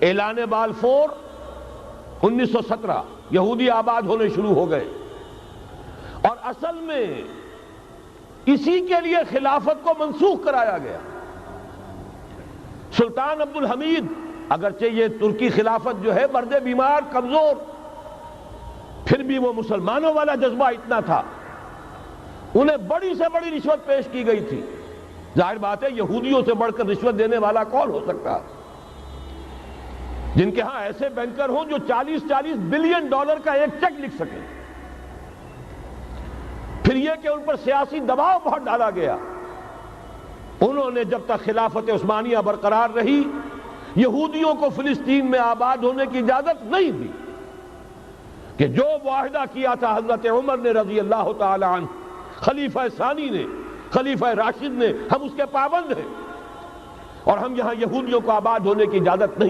اعلان بالفور 1917 یہودی آباد ہونے شروع ہو گئے، اور اصل میں اسی کے لیے خلافت کو منسوخ کرایا گیا۔ سلطان عبد الحمید، اگرچہ یہ ترکی خلافت جو ہے مرد بیمار کمزور، پھر بھی وہ مسلمانوں والا جذبہ اتنا تھا، انہیں بڑی سے بڑی رشوت پیش کی گئی تھی۔ ظاہر بات ہے یہودیوں سے بڑھ کر رشوت دینے والا کون ہو سکتا، جن کے ہاں ایسے بینکر ہوں جو 40 بلین ڈالر کا ایک چیک لکھ سکیں۔ پھر یہ کہ ان پر سیاسی دباؤ بہت ڈالا گیا، انہوں نے جب تک خلافت عثمانیہ برقرار رہی یہودیوں کو فلسطین میں آباد ہونے کی اجازت نہیں دی، کہ جو معاہدہ کیا تھا حضرت عمر نے رضی اللہ تعالی عنہ، خلیفہ ثانی نے، خلیفہ راشد نے، ہم اس کے پابند ہیں، اور ہم یہاں یہودیوں کو آباد ہونے کی اجازت نہیں